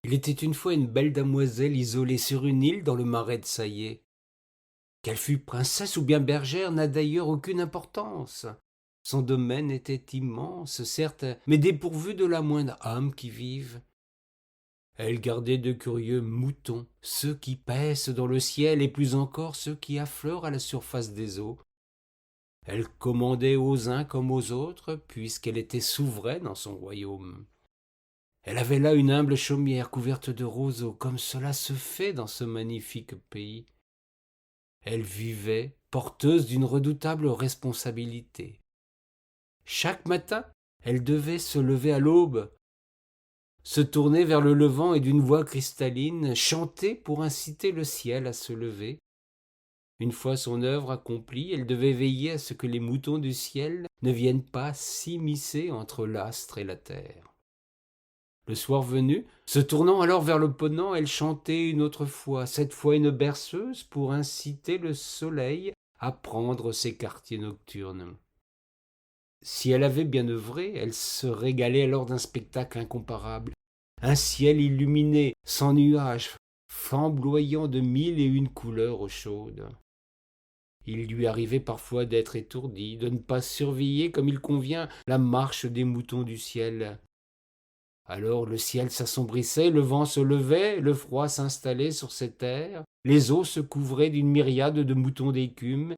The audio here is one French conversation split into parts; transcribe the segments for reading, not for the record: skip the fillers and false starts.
Il était une fois une belle damoiselle isolée sur une île dans le marais de Saillé. Qu'elle fût princesse ou bien bergère n'a d'ailleurs aucune importance. Son domaine était immense, certes, mais dépourvu de la moindre âme qui vive. Elle gardait de curieux moutons, ceux qui paissent dans le ciel et plus encore ceux qui affleurent à la surface des eaux. Elle commandait aux uns comme aux autres, puisqu'elle était souveraine en son royaume. Elle avait là une humble chaumière couverte de roseaux, comme cela se fait dans ce magnifique pays. Elle vivait, porteuse d'une redoutable responsabilité. Chaque matin, elle devait se lever à l'aube, se tourner vers le levant et d'une voix cristalline chanter pour inciter le ciel à se lever. Une fois son œuvre accomplie, elle devait veiller à ce que les moutons du ciel ne viennent pas s'immiscer entre l'astre et la terre. Le soir venu, se tournant alors vers le ponant, elle chantait une autre fois, cette fois une berceuse pour inciter le soleil à prendre ses quartiers nocturnes. Si elle avait bien œuvré, elle se régalait alors d'un spectacle incomparable. Un ciel illuminé, sans nuages, flamboyant de mille et une couleurs chaudes. Il lui arrivait parfois d'être étourdie, de ne pas surveiller comme il convient la marche des moutons du ciel. Alors le ciel s'assombrissait, le vent se levait, le froid s'installait sur ces terres, les eaux se couvraient d'une myriade de moutons d'écume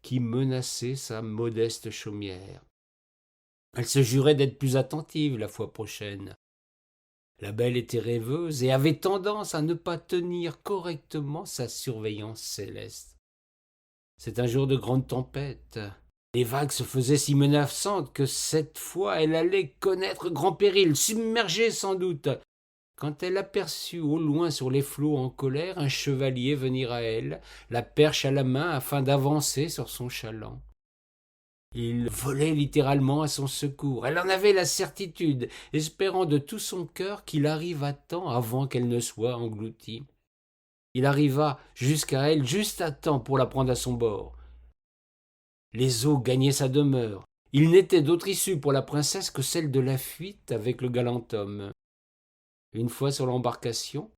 qui menaçaient sa modeste chaumière. Elle se jurait d'être plus attentive la fois prochaine. La belle était rêveuse et avait tendance à ne pas tenir correctement sa surveillance céleste. C'est un jour de grande tempête. Les vagues se faisaient si menaçantes que cette fois elle allait connaître grand péril, submergée sans doute, quand elle aperçut au loin sur les flots en colère un chevalier venir à elle, la perche à la main afin d'avancer sur son chaland. Il volait littéralement à son secours. Elle en avait la certitude, espérant de tout son cœur qu'il arrive à temps avant qu'elle ne soit engloutie. Il arriva jusqu'à elle juste à temps pour la prendre à son bord. Les eaux gagnaient sa demeure. Il n'était d'autre issue pour la princesse que celle de la fuite avec le galant homme. Une fois sur l'embarcation,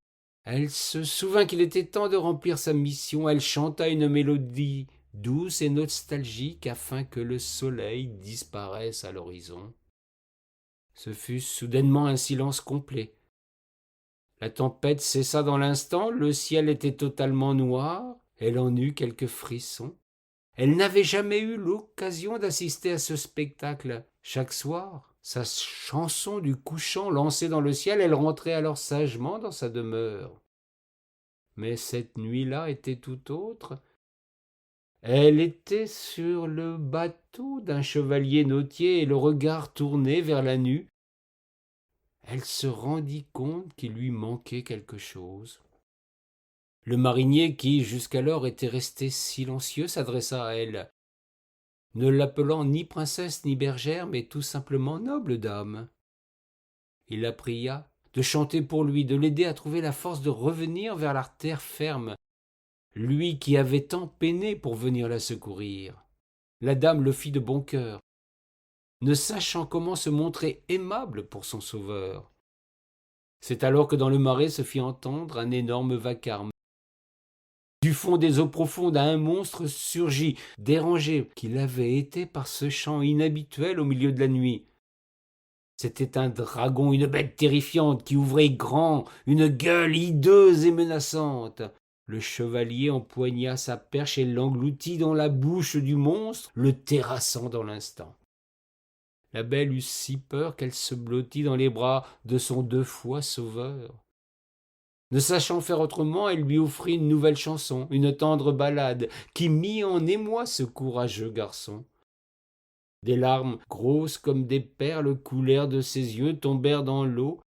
elle se souvint qu'il était temps de remplir sa mission. Elle chanta une mélodie douce et nostalgique afin que le soleil disparaisse à l'horizon. Ce fut soudainement un silence complet. La tempête cessa dans l'instant, le ciel était totalement noir, elle en eut quelques frissons. Elle n'avait jamais eu l'occasion d'assister à ce spectacle. Chaque soir, sa chanson du couchant lancée dans le ciel, elle rentrait alors sagement dans sa demeure. Mais cette nuit-là était tout autre. Elle était sur le bateau d'un chevalier nautier et le regard tourné vers la nue. Elle se rendit compte qu'il lui manquait quelque chose. Le marinier, qui jusqu'alors était resté silencieux, s'adressa à elle, ne l'appelant ni princesse ni bergère, mais tout simplement noble dame. Il la pria de chanter pour lui, de l'aider à trouver la force de revenir vers la terre ferme, lui qui avait tant peiné pour venir la secourir. La dame le fit de bon cœur, ne sachant comment se montrer aimable pour son sauveur. C'est alors que dans le marais se fit entendre un énorme vacarme. Du fond des eaux profondes, un monstre surgit, dérangé qu'il avait été par ce chant inhabituel au milieu de la nuit. C'était un dragon, une bête terrifiante qui ouvrait grand, une gueule hideuse et menaçante. Le chevalier empoigna sa perche et l'engloutit dans la bouche du monstre, le terrassant dans l'instant. La belle eut si peur qu'elle se blottit dans les bras de son deux fois sauveur. Ne sachant faire autrement, elle lui offrit une nouvelle chanson, une tendre ballade, qui mit en émoi ce courageux garçon. Des larmes grosses comme des perles coulèrent de ses yeux, tombèrent dans l'eau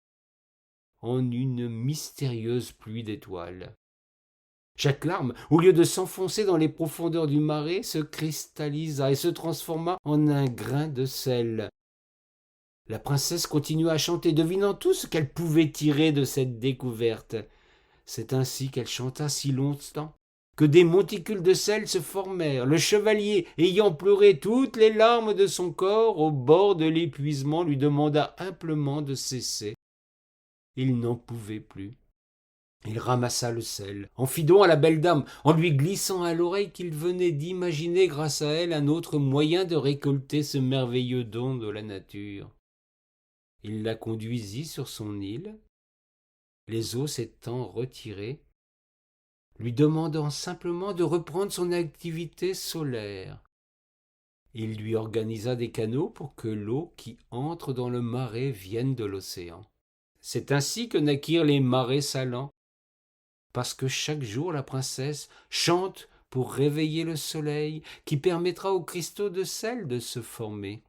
en une mystérieuse pluie d'étoiles. Chaque larme, au lieu de s'enfoncer dans les profondeurs du marais, se cristallisa et se transforma en un grain de sel. La princesse continua à chanter, devinant tout ce qu'elle pouvait tirer de cette découverte. C'est ainsi qu'elle chanta si longtemps que des monticules de sel se formèrent. Le chevalier, ayant pleuré toutes les larmes de son corps, au bord de l'épuisement, lui demanda humblement de cesser. Il n'en pouvait plus. Il ramassa le sel, en fit don à la belle dame, en lui glissant à l'oreille qu'il venait d'imaginer grâce à elle un autre moyen de récolter ce merveilleux don de la nature. Il la conduisit sur son île, les eaux s'étant retirées, lui demandant simplement de reprendre son activité solaire. Il lui organisa des canaux pour que l'eau qui entre dans le marais vienne de l'océan. C'est ainsi que naquirent les marais salants, parce que chaque jour la princesse chante pour réveiller le soleil qui permettra aux cristaux de sel de se former.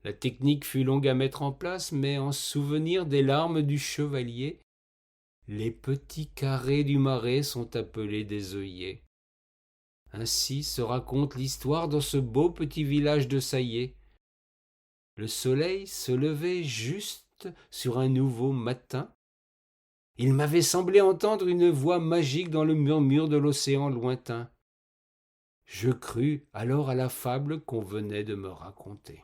La technique fut longue à mettre en place, mais en souvenir des larmes du chevalier, les petits carrés du marais sont appelés des œillets. Ainsi se raconte l'histoire dans ce beau petit village de Saillé. Le soleil se levait juste sur un nouveau matin. Il m'avait semblé entendre une voix magique dans le murmure de l'océan lointain. Je crus alors à la fable qu'on venait de me raconter.